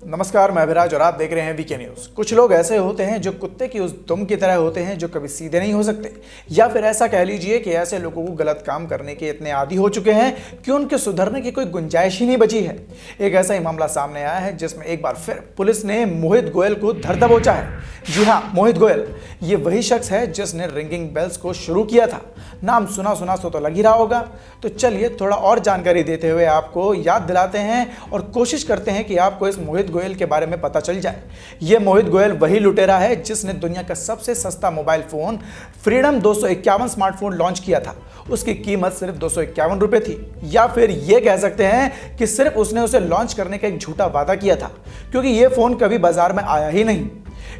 नमस्कार, मैं अभिराज और आप देख रहे हैं वीके न्यूज। कुछ लोग ऐसे होते हैं जो कुत्ते की उस दुम की तरह होते हैं जो कभी सीधे नहीं हो सकते, या फिर ऐसा कह लीजिए कि ऐसे लोगों को गलत काम करने के इतने आदी हो चुके हैं कि उनके सुधरने की कोई गुंजाइश ही नहीं बची है। एक ऐसा ही मामला सामने आया है जिसमें एक बार फिर पुलिस ने मोहित गोयल को धर दबोचा है। जी हाँ, मोहित गोयल ये वही शख्स है जिसने रिंगिंग बेल्स को शुरू किया था। नाम सुना सुना सो तो लग ही रहा होगा। तो चलिए थोड़ा और जानकारी देते हुए आपको याद दिलाते हैं और कोशिश करते हैं कि आपको इस मोहित गोयल के बारे में पता चल जाए। ये मोहित गोयल वही लुटेरा है जिसने दुनिया का सबसे सस्ता mobile phone freedom 251 smartphone launch किया था। उसकी कीमत सिर्फ 251 रुपए थी, या फिर ये कह सकते हैं कि सिर्फ उसने उसे लॉन्च करने का एक झूठा वादा किया था, क्योंकि ये फोन कभी बाजार में आया ही नहीं।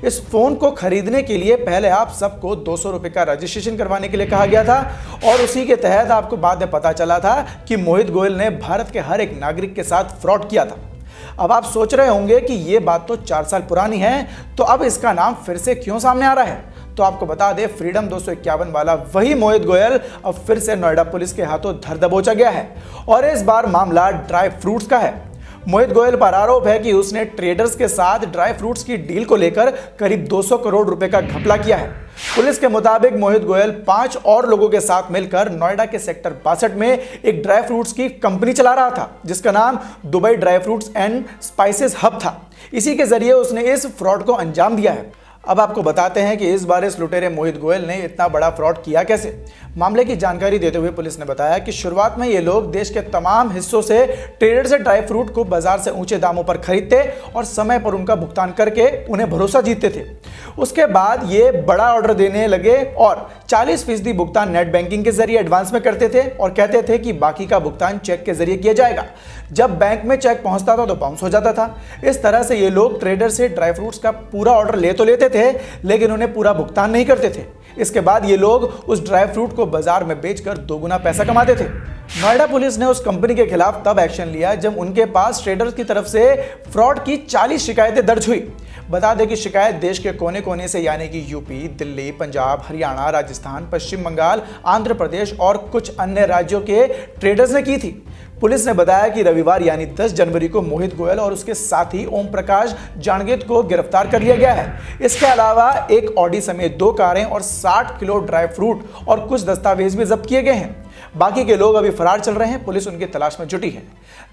इस फोन को खरीदने के लिए पहले आप सबको 200 रुपए का रजिस्ट्रेशन करवाने के लिए कहा गया था, और उसी के तहत आपको बाद में पता चला था कि मोहित गोयल ने भारत के हर एक नागरिक के साथ फ्रॉड किया था। अब आप सोच रहे होंगे कि ये बात तो 4 साल पुरानी है, तो अब इसका नाम फिर से क्यों सामने आ रहा है? तो आपको बता दें, फ्रीडम 251 वाला वही मोहित गोयल अब फिर से नोएडा पुलिस के हाथों धर दबोचा गया है, और इस बार मामला ड्राई फ्रूट्स का है। मोहित गोयल पर आरोप है कि उसने ट्रेडर्स के साथ ड्राई फ्रूट्स की डील को लेकर करीब 200 करोड़ रुपए का घपला किया है। पुलिस के मुताबिक मोहित गोयल 5 और लोगों के साथ मिलकर नोएडा के सेक्टर 62 में एक ड्राई फ्रूट्स की कंपनी चला रहा था, जिसका नाम Dubai dry fruits and spices hub था। इसी के जरिए उसने इस फ्रॉड को अंजाम दिया है। अब आपको बताते हैं कि इस बार इस लुटेरे मोहित गोयल ने इतना बड़ा फ्रॉड किया कैसे। मामले की जानकारी देते हुए पुलिस ने बताया कि शुरुआत में ये लोग देश के तमाम हिस्सों से ट्रेडर से ड्राई फ्रूट को बाजार से ऊंचे दामों पर खरीदते और समय पर उनका भुगतान करके उन्हें भरोसा जीतते थे। उसके बाद ये बड़ा ऑर्डर देने लगे और 40% भुगतान नेट बैंकिंग के जरिए एडवांस में करते थे और कहते थे कि बाकी का भुगतान चेक के जरिए किया जाएगा। जब बैंक में चेक पहुंचता था तो बाउंस हो जाता था। इस तरह से ये लोग ट्रेडर से ड्राई फ्रूट्स का पूरा ऑर्डर ले तो लेते थे, लेकिन उन्हें पूरा भुगतान नहीं करते थे। इसके बाद ये लोग उस ड्राई फ्रूट को बाजार में बेचकर 2 गुना पैसा कमाते थे। नोएडा पुलिस ने उस कंपनी के खिलाफ तब एक्शन लिया जब उनके पास ट्रेडर्स की तरफ से फ्रॉड की 40 शिकायतें दर्ज हुई। बता दें कि शिकायत देश के कोने कोने से, यानी कि यूपी, दिल्ली, पंजाब, हरियाणा, राजस्थान, पश्चिम बंगाल, आंध्र प्रदेश और कुछ अन्य राज्यों के ट्रेडर्स ने की थी। पुलिस ने बताया कि रविवार यानी 10 जनवरी को मोहित गोयल और उसके साथी ओम प्रकाश जांगेत को गिरफ्तार कर लिया गया है। इसके अलावा एक ऑडी समेत 2 कारें और 60 किलो ड्राई फ्रूट और कुछ दस्तावेज भी जब्त किए गए हैं। बाकी के लोग अभी फरार चल रहे हैं। पुलिस उनकी तलाश में जुटी है।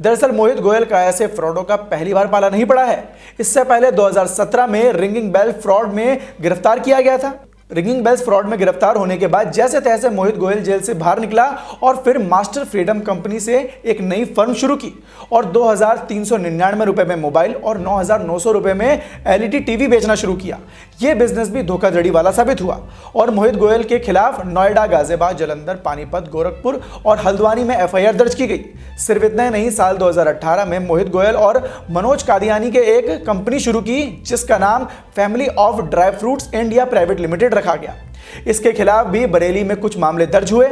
दरअसल मोहित गोयल का ऐसे फ्रॉडों का पहली बार पाला नहीं पड़ा है। इससे पहले 2017 में रिंगिंग बेल फ्रॉड में गिरफ्तार किया गया था। रिंगिंग बेल्स फ्रॉड में गिरफ्तार होने के बाद जैसे तैसे मोहित गोयल जेल से बाहर निकला और फिर मास्टर फ्रीडम कंपनी से एक नई फर्म शुरू की और 2399 रुपए में मोबाइल और 9900 रुपए में एलईडी टीवी बेचना शुरू किया। यह बिजनेस भी धोखाधड़ी वाला साबित हुआ और मोहित गोयल के खिलाफ नोएडा, गाजियाबाद, जालंधर, पानीपत, गोरखपुर और हल्द्वानी में एफआईआर दर्ज की गई। सिर्फ इतना ही नहीं, साल 2018 में मोहित गोयल और मनोज कादियानी के एक कंपनी शुरू की जिसका नाम family of dry fruits India private limited रखा गया। इसके खिलाफ भी बरेली में कुछ मामले दर्ज हुए।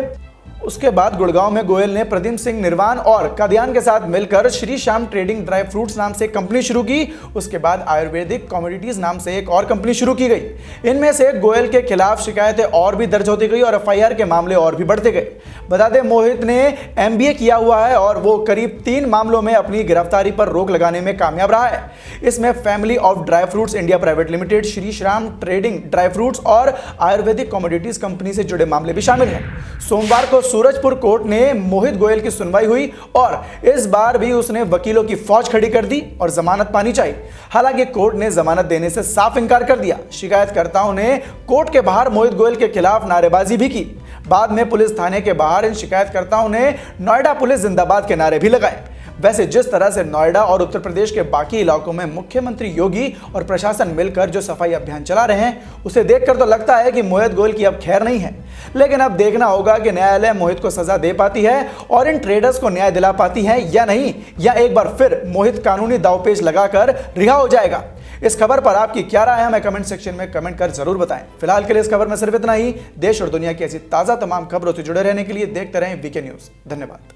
उसके बाद गुड़गांव में गोयल ने प्रदीप सिंह निर्वाण और कादियान के साथ मिलकर Shri Shyam trading dry fruits नाम से कंपनी शुरू की। उसके बाद आयुर्वेदिक कमोडिटीज नाम से एक और कंपनी शुरू की गई। इनमें से गोयल के खिलाफ शिकायतें और भी दर्ज होती गई और एफआईआर के मामले और भी बढ़ते गए। बता दें, मोहित ने एमबीए किया हुआ है और वो करीब 3 मामलों में अपनी गिरफ्तारी पर रोक लगाने में कामयाब रहा है। इसमें family of dry fruits India private limited, Shri Shyam trading dry fruits और आयुर्वेदिक कमोडिटीज कंपनी से जुड़े मामले भी शामिल हैं। सोमवार को सूरजपुर कोर्ट ने मोहित गोयल की सुनवाई हुई और इस बार भी उसने वकीलों की फौज खड़ी कर दी और जमानत पानी चाहिए। हालांकि कोर्ट ने जमानत देने से साफ इंकार कर दिया। शिकायतकर्ताओं ने कोर्ट के बाहर मोहित गोयल के खिलाफ नारेबाजी भी की। बाद में पुलिस थाने के बाहर इन शिकायतकर्ताओं ने नोएडा पुलिस जिंदाबाद के नारे भी लगाए। वैसे जिस तरह से नोएडा और उत्तर प्रदेश के बाकी इलाकों में मुख्यमंत्री योगी और प्रशासन मिलकर जो सफाई अभियान चला रहे हैं, उसे देखकर तो लगता है कि मोहित गोयल की अब खैर नहीं है। लेकिन अब देखना होगा कि न्यायालय मोहित को सजा दे पाती है और इन ट्रेडर्स को न्याय दिला पाती है या नहीं, या एक बार फिर मोहित कानूनी दांवपेच लगाकर रिहा हो जाएगा। इस खबर पर आपकी क्या राय है, हमें कमेंट सेक्शन में कमेंट कर जरूर बताएं। फिलहाल के लिए इस खबर में सिर्फ इतना ही। देश और दुनिया की ऐसी ताजा तमाम खबरों से जुड़े रहने के लिए देखते रहें वीके न्यूज। धन्यवाद।